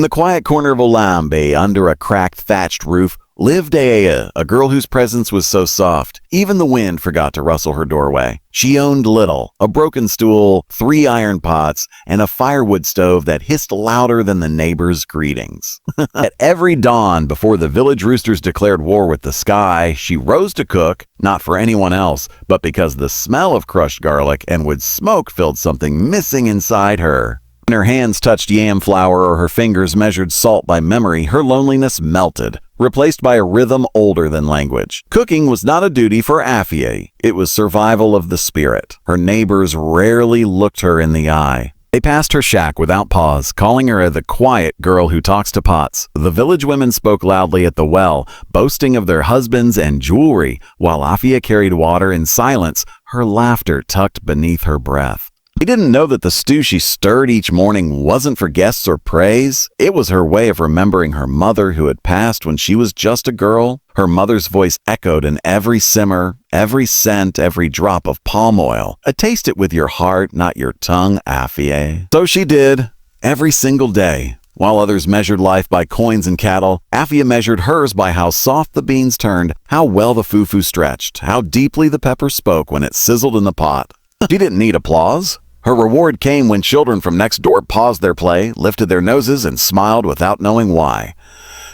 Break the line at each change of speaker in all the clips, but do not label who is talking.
In the quiet corner of Olambe, under a cracked thatched roof, lived Aya, a girl whose presence was so soft, even the wind forgot to rustle her doorway. She owned little, a broken stool, 3 iron pots, and a firewood stove that hissed louder than the neighbors' greetings. At every dawn, before the village roosters declared war with the sky, she rose to cook, not for anyone else, but because the smell of crushed garlic and wood smoke filled something missing inside her. When her hands touched yam flour or her fingers measured salt by memory, her loneliness melted, replaced by a rhythm older than language. Cooking was not a duty for Afia. It was survival of the spirit. Her neighbors rarely looked her in the eye. They passed her shack without pause, calling her the quiet girl who talks to pots. The village women spoke loudly at the well, boasting of their husbands and jewelry, while Afia carried water in silence, her laughter tucked beneath her breath. She didn't know that the stew she stirred each morning wasn't for guests or praise. It was her way of remembering her mother who had passed when she was just a girl. Her mother's voice echoed in every simmer, every scent, every drop of palm oil. Taste it with your heart, not your tongue, Afia. So she did, every single day. While others measured life by coins and cattle, Afia measured hers by how soft the beans turned, how well the fufu stretched, how deeply the pepper spoke when it sizzled in the pot. She didn't need applause. Her reward came when children from next door paused their play, lifted their noses, and smiled without knowing why.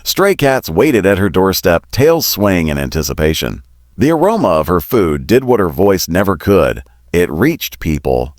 Stray cats waited at her doorstep, tails swaying in anticipation. The aroma of her food did what her voice never could. It reached people.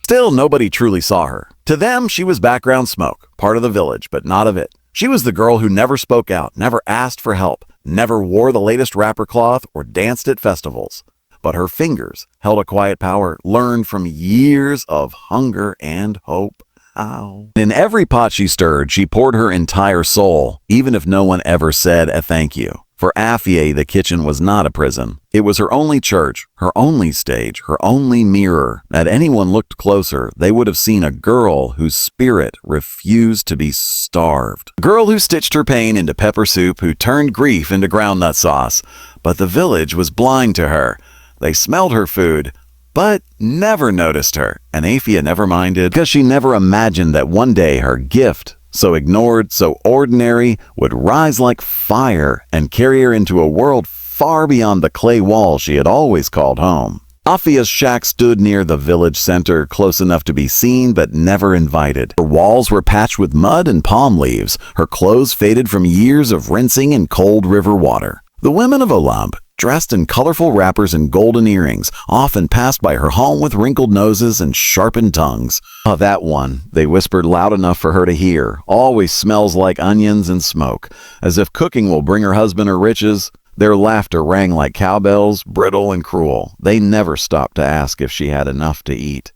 Still, nobody truly saw her. To them, she was background smoke, part of the village, but not of it. She was the girl who never spoke out, never asked for help, never wore the latest wrapper cloth, or danced at festivals. But her fingers held a quiet power learned from years of hunger and hope. Ow. In every pot she stirred, she poured her entire soul, even if no one ever said a thank you. For Afia, the kitchen was not a prison. It was her only church, her only stage, her only mirror. Had anyone looked closer, they would have seen a girl whose spirit refused to be starved. A girl who stitched her pain into pepper soup, who turned grief into groundnut sauce. But the village was blind to her. They smelled her food, but never noticed her, and Afia never minded, because she never imagined that one day her gift, so ignored, so ordinary, would rise like fire and carry her into a world far beyond the clay wall she had always called home. Afia's shack stood near the village center, close enough to be seen but never invited. Her walls were patched with mud and palm leaves, her clothes faded from years of rinsing in cold river water. The women of Olambe, dressed in colorful wrappers and golden earrings, often passed by her home with wrinkled noses and sharpened tongues. "Oh, that one," they whispered loud enough for her to hear, "always smells like onions and smoke, as if cooking will bring her husband her riches." Their laughter rang like cowbells, brittle and cruel. They never stopped to ask if she had enough to eat.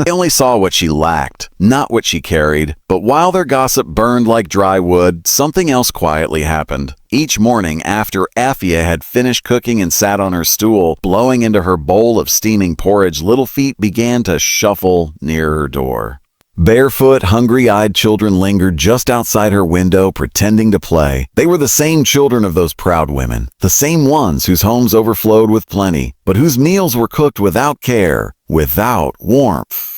They only saw what she lacked, not what she carried. But while their gossip burned like dry wood, something else quietly happened. Each morning, after Afia had finished cooking and sat on her stool, blowing into her bowl of steaming porridge, little feet began to shuffle near her door. Barefoot, hungry-eyed children lingered just outside her window, pretending to play. They were the same children of those proud women, the same ones whose homes overflowed with plenty, but whose meals were cooked without care, without warmth.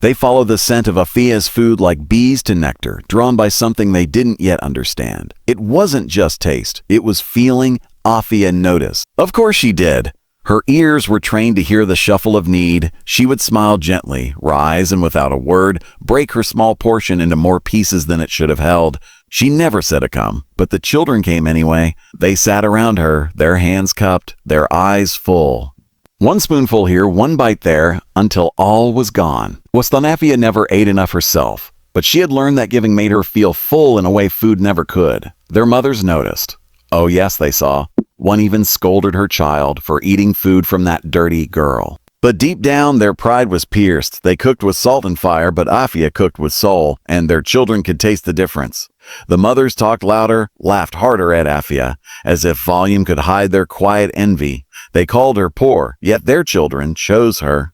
They followed the scent of Afia's food like bees to nectar, drawn by something they didn't yet understand. It wasn't just taste, it was feeling. Afia noticed. Of course she did. Her ears were trained to hear the shuffle of need. She would smile gently, rise, and without a word, break her small portion into more pieces than it should have held. She never said a come, but the children came anyway. They sat around her, their hands cupped, their eyes full. One spoonful here, one bite there, until all was gone. Afia never ate enough herself, but she had learned that giving made her feel full in a way food never could. Their mothers noticed. Oh yes, they saw. One even scolded her child for eating food from that dirty girl. But deep down, their pride was pierced. They cooked with salt and fire, but Afia cooked with soul, and their children could taste the difference. The mothers talked louder, laughed harder at Afia, as if volume could hide their quiet envy. They called her poor, yet their children chose her.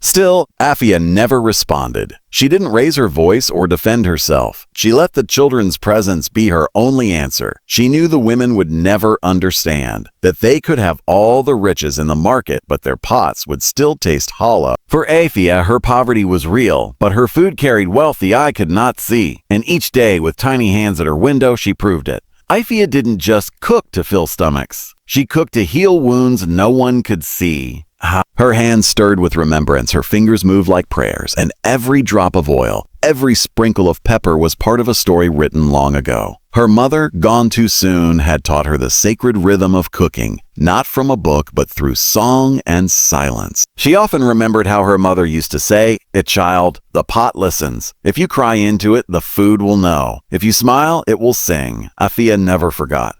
Still, Afia never responded. She didn't raise her voice or defend herself. She let the children's presence be her only answer. She knew the women would never understand, that they could have all the riches in the market, but their pots would still taste hollow. For Afia, her poverty was real, but her food carried wealth the eye could not see. And each day, with tiny hands at her window, she proved it. Afia didn't just cook to fill stomachs. She cooked to heal wounds no one could see. Her hands stirred with remembrance, her fingers moved like prayers, and every drop of oil, every sprinkle of pepper was part of a story written long ago. Her mother, gone too soon, had taught her the sacred rhythm of cooking, not from a book, but through song and silence. She often remembered how her mother used to say, "Child, the pot listens. If you cry into it, the food will know. If you smile, it will sing." Afia never forgot.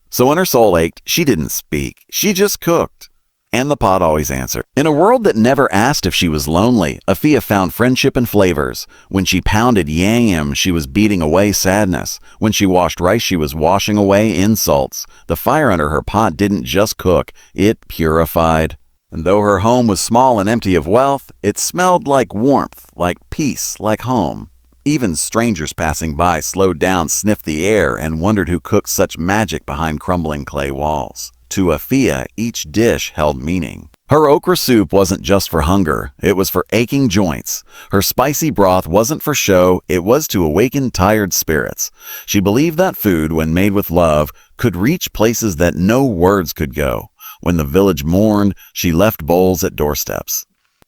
So when her soul ached, she didn't speak. She just cooked. And the pot always answered. In a world that never asked if she was lonely, Afia found friendship and flavors. When she pounded yam, she was beating away sadness. When she washed rice, she was washing away insults. The fire under her pot didn't just cook, it purified. And though her home was small and empty of wealth, it smelled like warmth, like peace, like home. Even strangers passing by slowed down, sniffed the air, and wondered who cooked such magic behind crumbling clay walls. To Afia, each dish held meaning. Her okra soup wasn't just for hunger, it was for aching joints. Her spicy broth wasn't for show, it was to awaken tired spirits. She believed that food, when made with love, could reach places that no words could go. When the village mourned, she left bowls at doorsteps.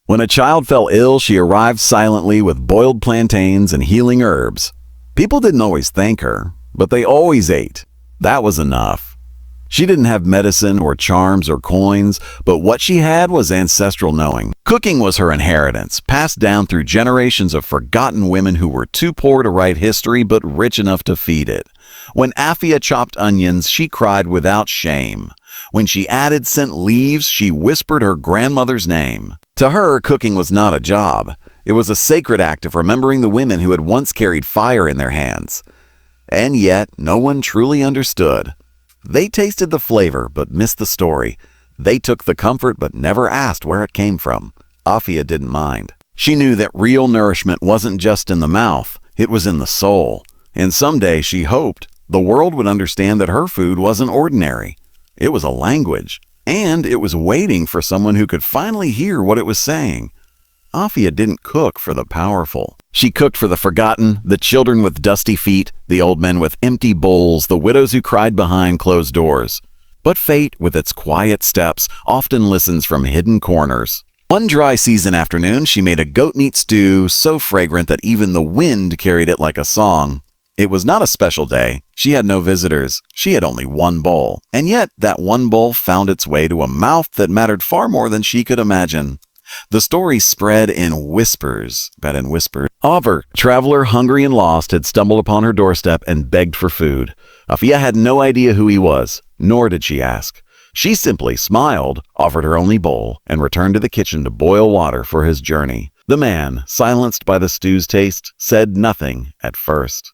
When a child fell ill, she arrived silently with boiled plantains and healing herbs. People didn't always thank her, but they always ate. That was enough. She didn't have medicine or charms or coins, but what she had was ancestral knowing. Cooking was her inheritance, passed down through generations of forgotten women who were too poor to write history but rich enough to feed it. When Afia chopped onions, she cried without shame. When she added scent leaves, she whispered her grandmother's name. To her, cooking was not a job. It was a sacred act of remembering the women who had once carried fire in their hands. And yet, no one truly understood. They tasted the flavor, but missed the story. They took the comfort, but never asked where it came from. Afia didn't mind. She knew that real nourishment wasn't just in the mouth, it was in the soul. And someday, she hoped, the world would understand that her food wasn't ordinary. It was a language, and it was waiting for someone who could finally hear what it was saying. Afia didn't cook for the powerful. She cooked for the forgotten, the children with dusty feet, the old men with empty bowls, the widows who cried behind closed doors. But fate, with its quiet steps, often listens from hidden corners. One dry season afternoon, she made a goat meat stew so fragrant that even the wind carried it like a song. It was not a special day. She had no visitors. She had only one bowl. And yet, that one bowl found its way to a mouth that mattered far more than she could imagine. The story spread in whispers. Auber, traveler hungry and lost, had stumbled upon her doorstep and begged for food. Afia had no idea who he was, nor did she ask. She simply smiled, offered her only bowl, and returned to the kitchen to boil water for his journey. The man, silenced by the stew's taste, said nothing at first.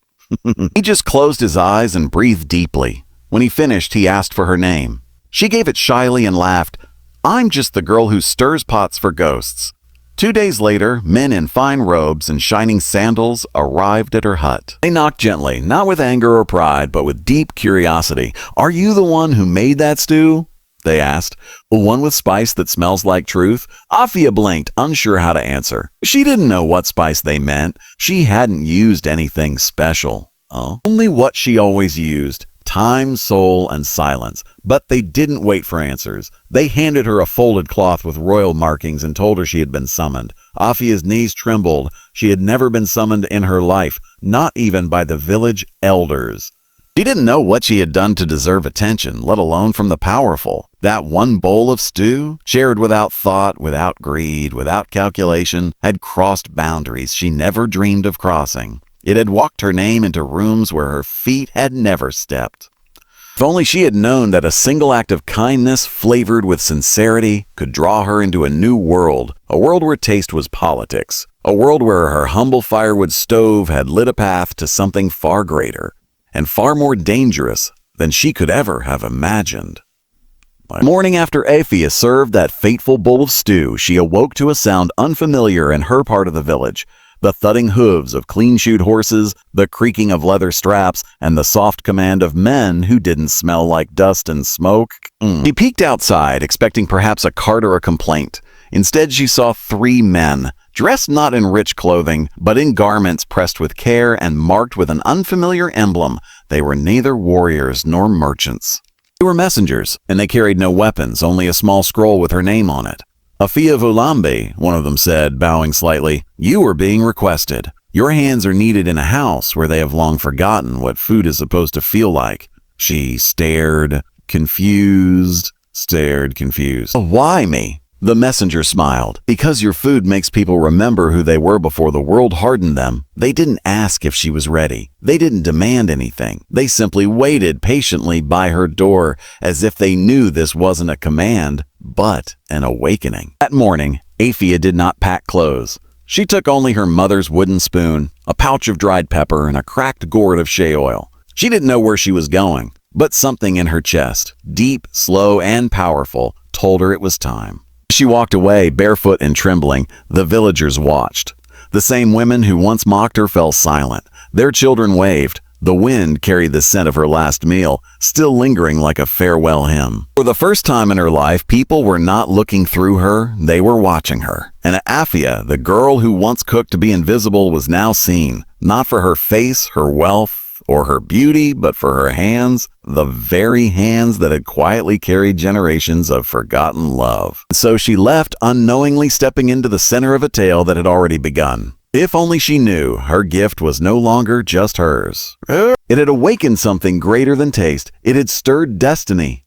He just closed his eyes and breathed deeply. When he finished, he asked for her name. She gave it shyly and laughed. "I'm just the girl who stirs pots for ghosts." 2 days later, men in fine robes and shining sandals arrived at her hut. They knocked gently, not with anger or pride, but with deep curiosity. "Are you the one who made that stew?" they asked. "One with spice that smells like truth?" Afia blinked, unsure how to answer. She didn't know what spice they meant. She hadn't used anything special. Only what she always used. Time, soul, and silence. But they didn't wait for answers. They handed her a folded cloth with royal markings and told her she had been summoned. Afia's knees trembled. She had never been summoned in her life, not even by the village elders. She didn't know what she had done to deserve attention, let alone from the powerful. That one bowl of stew, shared without thought, without greed, without calculation, had crossed boundaries she never dreamed of crossing. It had walked her name into rooms where her feet had never stepped. If only she had known that a single act of kindness, flavored with sincerity, could draw her into a new world, a world where taste was politics, a world where her humble firewood stove had lit a path to something far greater, and far more dangerous than she could ever have imagined. Morning after Afia served that fateful bowl of stew, she awoke to a sound unfamiliar in her part of the village. The thudding hooves of clean-shoed horses, the creaking of leather straps, and the soft command of men who didn't smell like dust and smoke. She peeked outside, expecting perhaps a cart or a complaint. Instead, she saw 3 men, dressed not in rich clothing, but in garments pressed with care and marked with an unfamiliar emblem. They were neither warriors nor merchants. They were messengers, and they carried no weapons, only a small scroll with her name on it. Afia Volambe, one of them said, bowing slightly, "You are being requested. Your hands are needed in a house where they have long forgotten what food is supposed to feel like." She stared, confused. "Why me?" The messenger smiled. "Because your food makes people remember who they were before the world hardened them." They didn't ask if she was ready. They didn't demand anything. They simply waited patiently by her door, as if they knew this wasn't a command, but an awakening. That morning, Afia did not pack clothes. She took only her mother's wooden spoon, a pouch of dried pepper, and a cracked gourd of shea oil. She didn't know where she was going, but something in her chest, deep, slow, and powerful, told her it was time. She walked away, barefoot and trembling. The villagers watched. The same women who once mocked her fell silent. Their children waved. The wind carried the scent of her last meal, still lingering like a farewell hymn. For the first time in her life, people were not looking through her, they were watching her. And Afia, the girl who once cooked to be invisible, was now seen, not for her face, her wealth, or her beauty, but for her hands, the very hands that had quietly carried generations of forgotten love. So she left, unknowingly stepping into the center of a tale that had already begun. If only she knew, her gift was no longer just hers. It had awakened something greater than taste. It had stirred destiny.